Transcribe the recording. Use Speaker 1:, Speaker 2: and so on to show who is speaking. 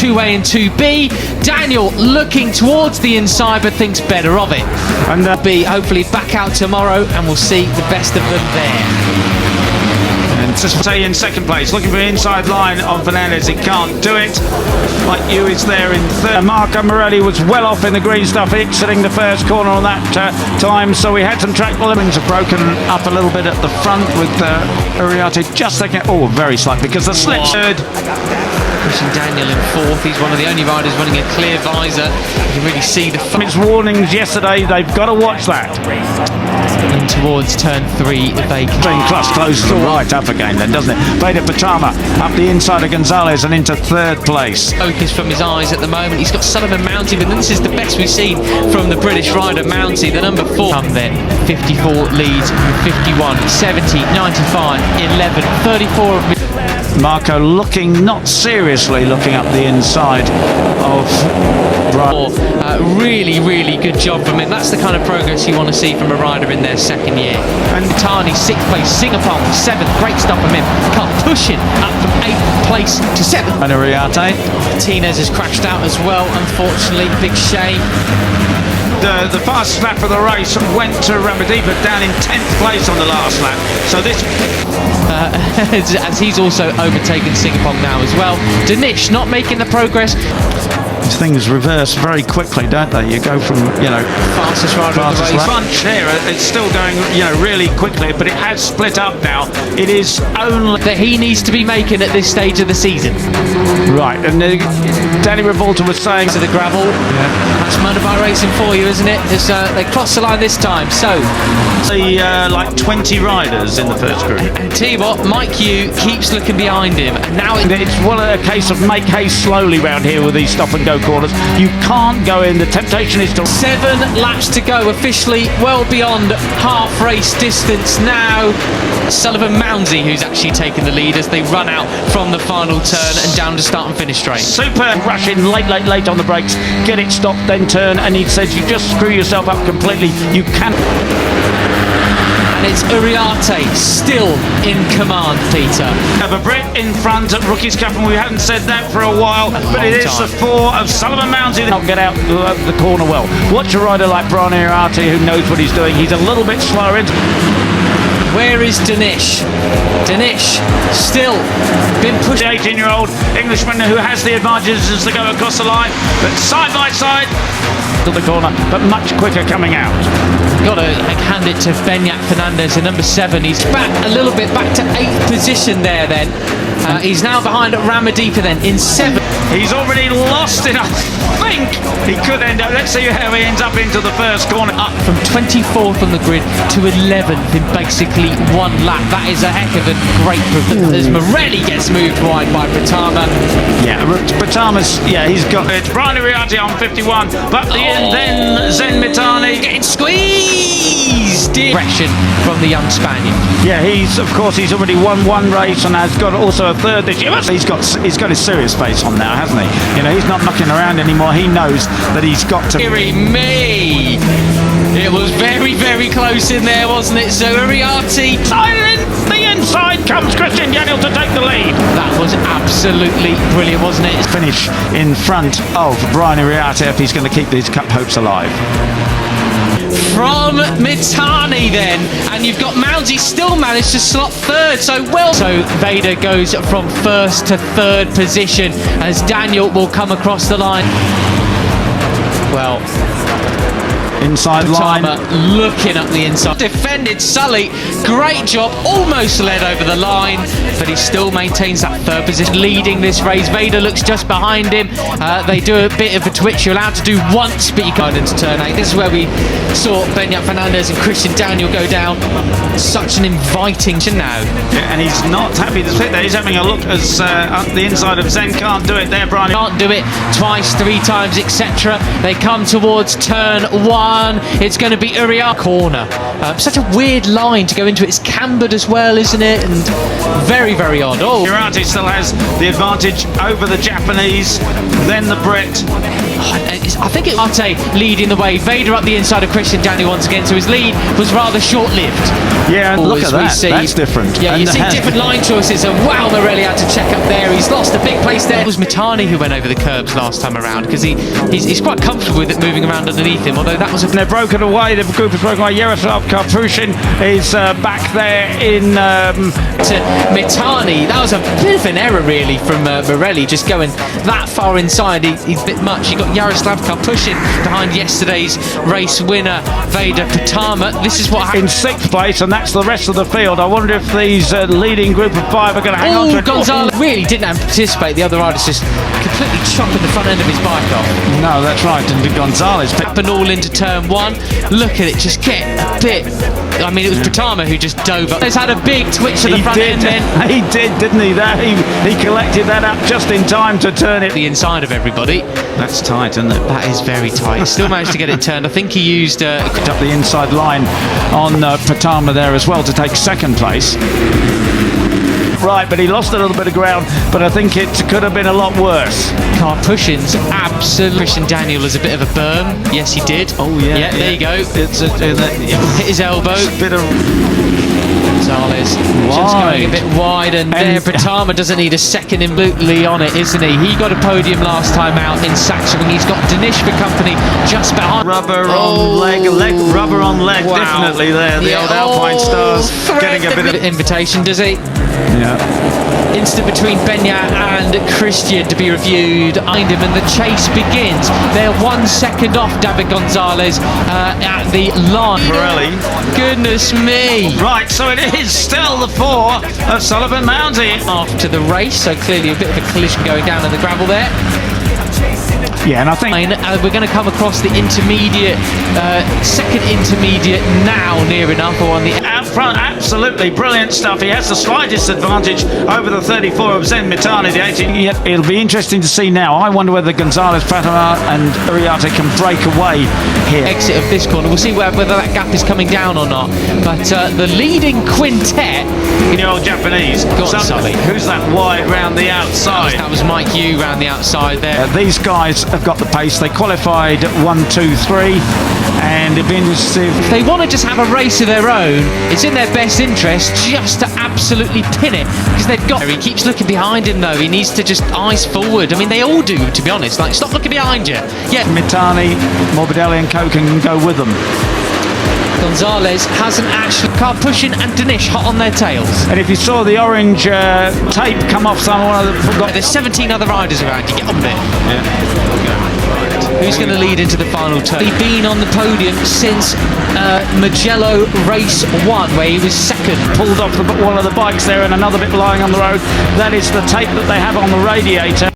Speaker 1: 2A and 2B. Daniel looking towards the inside but thinks better of it. And they'll be hopefully back out tomorrow and we'll see the best of them there.
Speaker 2: And just say in second place, looking for the inside line on Fernandez, he can't do it. Like you is there in third. Marco Morelli was well off in the green stuff, exiting the first corner on that time, so we had some track limits have broken up a little bit at the front with Uriarte just taking it, very slight because the slip third.
Speaker 1: Pushing Daniel in fourth. He's one of the only riders running a clear visor. You can really see the
Speaker 2: its warnings yesterday. They've got to watch that.
Speaker 1: And towards turn 3, they
Speaker 2: can closes them right up again, then doesn't it? Veda Pratama up the inside of Gonzalez and into third place.
Speaker 1: Focus from his eyes at the moment. He's got Sullivan Mounty, but this is the best we've seen from the British rider Mounty, the number 4. Come then, 54 leads, 51, 70, 95, 11, 34 of
Speaker 2: Marco not seriously looking up the inside of
Speaker 1: really good job from him. That's the kind of progress you want to see from a rider in their second year. And Tani 6th place, Singapore 7th, great stop from him. Pushing up from 8th place to 7th.
Speaker 2: And Uriarte.
Speaker 1: Martinez has crashed out as well, unfortunately, big shame.
Speaker 2: The fast lap of the race went to Ramadipa down in 10th place on the last lap. So this...
Speaker 1: as he's also overtaken Singapore now as well. Danish not making the progress.
Speaker 2: Things reverse very quickly, don't they? You go from,
Speaker 1: fastest rider of the race.
Speaker 2: Bunch here, it's still going, really quickly, but it has split up now. It is only
Speaker 1: that he needs to be making at this stage of the season.
Speaker 2: Right, and Danny Revolta was saying
Speaker 1: to the gravel. Yeah. That's motorbike racing for you, isn't it? It's, they crossed the line this time, so
Speaker 2: like 20 riders in the first group.
Speaker 1: And tell you what, Mike Yu keeps looking behind him. And now
Speaker 2: it's a case of make haste slowly round here with these stop and go corners. You can't go in. The temptation is to
Speaker 1: 7 laps to go, officially well beyond half race distance now. Sullivan Moundsey, who's actually taken the lead as they run out from the final turn and down to start and finish straight.
Speaker 2: Super rush in late on the brakes, get it stopped, then turn, and he says you just screw yourself up completely. You can't.
Speaker 1: And it's Uriarte still in command, Peter.
Speaker 2: Have a Brit in front at Rookies Cup, and we haven't said that for a while, but it is the 4 of Sullivan Mounty that not get out the corner well. Watch a rider like Brian Uriarte who knows what he's doing. He's a little bit slower into.
Speaker 1: Where is Danish? Danish still been pushed.
Speaker 2: The 18-year-old Englishman who has the advantages as they go across the line, but side by side to the corner, but much quicker coming out.
Speaker 1: Got to hand it to Beñat Fernandez, the number 7. He's back a little bit, back to 8th position there then. He's now behind Ramadipa then in 7th.
Speaker 2: He's already lost it, I think. He could end up, let's see how he ends up into the first corner.
Speaker 1: Up from 24th on the grid to 11th in basically 1 lap. That is a heck of a great performance. As Morelli gets moved wide by Pratama.
Speaker 2: Yeah, Pratama's, he's got it. Brian Uriarte on 51, but then Zen Mitani
Speaker 1: getting squeezed. Aggression from the young Spaniard.
Speaker 2: Yeah, he's already won 1 race and has got also a 3rd this year. He's got his serious face on now, hasn't he? He's not mucking around anymore. He knows that he's got to.
Speaker 1: Dearie me! It was very close in there, wasn't it? So Uriarte,
Speaker 2: the inside comes Christian Daniel to take the lead.
Speaker 1: That was absolutely brilliant, wasn't it?
Speaker 2: Finish in front of Brian Uriarte if he's going to keep these cup hopes alive.
Speaker 1: From Mitani then, and you've got Mounty still managed to slot 3rd, so Veda goes from 1st to 3rd position as Daniel will come across the line. Well,
Speaker 2: inside line,
Speaker 1: looking up the inside, defended Sully, great job, almost led over the line, but he still maintains that 3rd position, leading this race. Veda looks just behind him. They do a bit of a twitch. You're allowed to do once, but you go into turn 8. This is where we saw Beñat Fernandez and Christian Daniel go down. Such an inviting now.
Speaker 2: Yeah, and he's not happy to sit there. He's having a look as up the inside of Zen. Can't do it there, Brian.
Speaker 1: Can't do it twice, 3 times, etc. They come towards turn 1. It's going to be Uriarte corner. Such a weird line to go into. It's cambered as well, isn't it? And very odd.
Speaker 2: Uriarte still has the advantage over the Japanese, then the Brit.
Speaker 1: I think it's Arte leading the way. Veda up the inside of Christian Daniel once again, so his lead was rather short-lived.
Speaker 2: Yeah, look at that. That's different.
Speaker 1: Yeah, you see different line choices, and wow, Morelli had to check up there. He's lost a big place there. It was Mitani who went over the curbs last time around, because he's quite comfortable with it moving around underneath him, although that was a...
Speaker 2: They're broken away, the group is broken away. Yaroslav Karpushin is back there in...
Speaker 1: To Mitani, that was a bit of an error really from Morelli, just going that far inside. He's a bit much. You got Yaroslav Karpushin behind yesterday's race winner, Veda Pratama. This is what happened.
Speaker 2: In 6th place, and that's the rest of the field. I wonder if these leading group of 5 are going to hang on to it.
Speaker 1: Gonzalez really didn't anticipate the other riders just completely chopping the front end of his bike off.
Speaker 2: No, that's right, and Gonzalez
Speaker 1: up and all into turn 1. Look at it, just get a bit... I mean, it was Pratama who just dove up. He's had a big twitch to the front end then.
Speaker 2: He did, didn't he? He collected that up just in time to turn it.
Speaker 1: The inside of everybody.
Speaker 2: That's tight, isn't it?
Speaker 1: That is very tight. Still managed to get it turned. I think he used...
Speaker 2: up the inside line on Pratama there as well to take 2nd place. Right, but he lost a little bit of ground, but I think it could have been a lot worse.
Speaker 1: Karpushin's absolute... Christian Daniel is a bit of a berm. Yes, he did.
Speaker 2: Oh, yeah.
Speaker 1: Yeah, there you go.
Speaker 2: It's
Speaker 1: hit his elbow.
Speaker 2: A bit of...
Speaker 1: Gonzalez just going a bit wide, and there Pratama doesn't need a second immediately on it, isn't he? He got a podium last time out in Saxon. He's got Dinesh for company just behind.
Speaker 2: Rubber on leg, rubber on leg, wow. Definitely there. The old Alpine Stars getting a bit of
Speaker 1: invitation, does he?
Speaker 2: Yeah.
Speaker 1: Instant between Benya and Christian to be reviewed behind him, and the chase begins. They're 1 second off David Gonzalez at the line.
Speaker 2: Morelli.
Speaker 1: Goodness me.
Speaker 2: Right, so it is still the 4 of Sullivan Mountain.
Speaker 1: After the race, so clearly a bit of a collision going down in the gravel there.
Speaker 2: Yeah, and I think
Speaker 1: we're going to come across the intermediate, second intermediate now, near enough, or on the
Speaker 2: out front. Absolutely brilliant stuff. He has the slightest advantage over the 34 of Zen Mitani, the 18. Yeah, it'll be interesting to see now. I wonder whether Gonzalez, Pratama and Uriarte can break away here.
Speaker 1: Exit of this corner. We'll see whether that gap is coming down or not. But the leading quintet,
Speaker 2: the old Japanese. Who's that wide round the outside?
Speaker 1: That was Mike Yu round the outside there.
Speaker 2: These guys have got the pace. They qualified 1, 2, 3, and it'd be interesting.
Speaker 1: If they want to just have a race of their own, it's in their best interest just to absolutely pin it, because they've got... He keeps looking behind him though. He needs to just eyes forward. I mean, they all do, to be honest. Like, stop looking behind you. Yeah.
Speaker 2: Mitani, Morbidelli and Co can go with them.
Speaker 1: Gonzalez hasn't actually... Karpushin and Dinesh hot on their tails.
Speaker 2: And if you saw the orange tape come off someone of the...
Speaker 1: There's 17 other riders around. You get on with it.
Speaker 2: Yeah.
Speaker 1: Who's going to lead into the final turn? He's been on the podium since Mugello race 1, where he was second.
Speaker 2: Pulled off one of the bikes there, and another bit lying on the road. That is the tape that they have on the radiator.